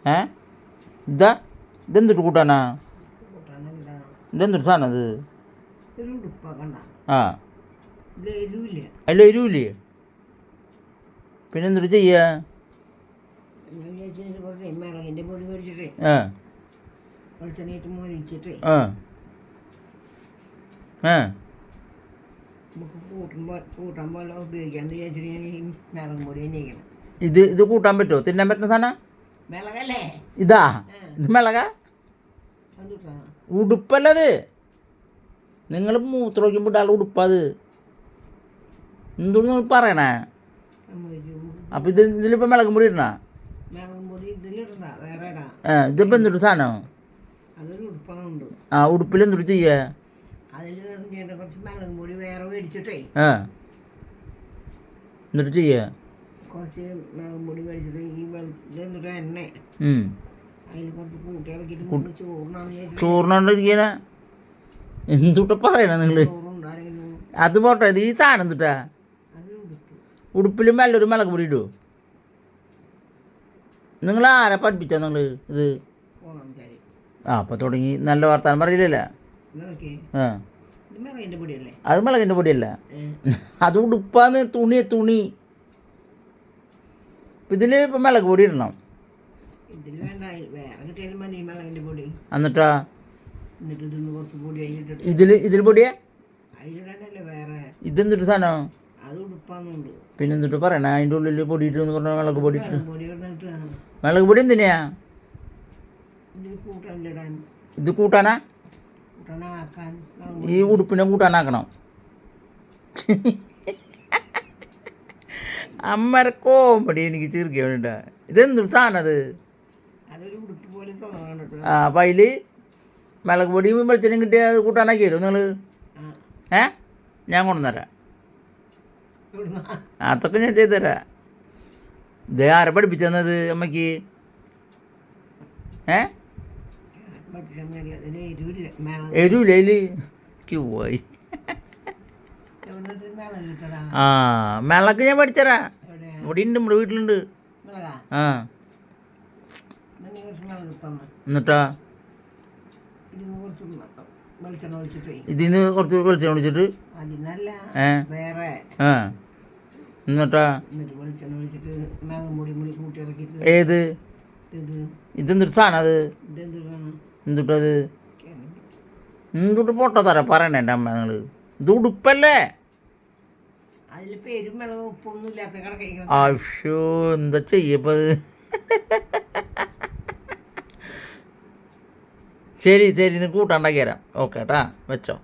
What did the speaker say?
ഏ ഇതെന്തിട്ട് കൂട്ടാനാ? ഇതെന്തൊരു സാധനം അത്? ആ അതിൽ എരിവില്ലേ? പിന്നെ എന്തിട്ട് ചെയ്യാ? ആ ആ ആ ഇത് കൂട്ടാൻ പറ്റുമോ? തിന്നാൻ പറ്റുന്ന സാധനം ഇതാ? ഇത് മിളക ഉടുപ്പല്ലത്. നിങ്ങൾ മൂത്രം വയ്ക്കുമ്പോൾ ഇടാനുള്ള ഉടുപ്പത്. എന്തോന്ന് നിങ്ങൾ പറയണേ? അപ്പം ഇതിലിപ്പോൾ മിളകും പൊടി ഇടണ? ഇതിപ്പോൾ എന്തൊരു സാധനം? ആ ഉടുപ്പിൽ എന്തൊരു ചെയ്യാ? എന്നിട്ട് ചെയ്യാ കുറച്ച് മുളകും പൊടി കഴിച്ചിട്ട് ഈ എണ്ണ അതിൽ കുറച്ച് കൂട്ടി ചോറിനാണ്ടിരിക്കണ എന്തുട്ട പറയണ നിങ്ങൾ? അത് പോട്ടെ, ഇത് ഈ സാധനം എന്തുട്ടാ? ഉടുപ്പിലും നല്ലൊരു മിളക് പൊടി ഇടുമോ? നിങ്ങൾ ആരാ പഠിപ്പിച്ചാ നിങ്ങൾ ഇത്? ആ അപ്പോൾ തുടങ്ങി നല്ല വർത്താനം പറയില്ലല്ലോ. ആ അത് മിളകിൻ്റെ പൊടിയല്ല, അത് ഉടുപ്പാന്ന്. തുണി ഇതിൽ ഇപ്പം മിളക് പൊടി ഇടണം. എന്നിട്ടാ ഇതിൽ പൊടിയാ? ഇതെന്തിട്ട് സാധനം? പിന്നെ എന്തിട്ട് പറയണ? അതിൻ്റെ ഉള്ളിൽ പൊടി ഇട്ടെന്ന് പറഞ്ഞാൽ മിളക് പൊടി ഇട്ട്. മിളക് പൊടി എന്തിനാ? ഇത് കൂട്ടാനാ? ഈ ഉടുപ്പിനെ കൂട്ടാനാക്കണം. അമ്മരക്കോമ്പടി എനിക്ക് ചിരിക്കാൻ വേണ്ടിട്ടാ. ഇതെന്തൊരു സാധനം അത്? ആ അപ്പം അതിൽ മിളക് പൊടിയും വെളിച്ചെണ്ണയും കിട്ടിയാൽ അത് കൂട്ടാനാക്കി തരുമോ നിങ്ങൾ? ഞാൻ കൊണ്ടുവന്നരാം. അതൊക്കെ ഞാൻ ചെയ്തു തരാം. ഇത് ആരെ പഠിപ്പിച്ചത് അമ്മയ്ക്ക്? എരിവില്ല അതിൽ പോയി. ആ മിളക് ഞാൻ പഠിച്ചരാ. ഇവിടെ ഉണ്ട്, നമ്മുടെ വീട്ടിലുണ്ട്. ആ എന്നിട്ടാ ഇതിന്ന് കുറച്ച് വെളിച്ചെണ്ണ ഒഴിച്ചിട്ട് എന്നിട്ടാ ഏത് ഇതെന്തൊരു സാധനം അത്? എന്തുട്ടത്? എന്തുട്ട് പൊട്ട തരാ പറയണേ എൻ്റെ അമ്മ നിങ്ങൾ? ഇത് ഉടുപ്പല്ലേ? ആവശ്യോ എന്താ ചെയ്യപ്പത്? ശരി ശരി, ഇന്ന് കൂട്ടാണ്ടാക്കി തരാം. ഓക്കെ കേട്ടാ, വെച്ചോ.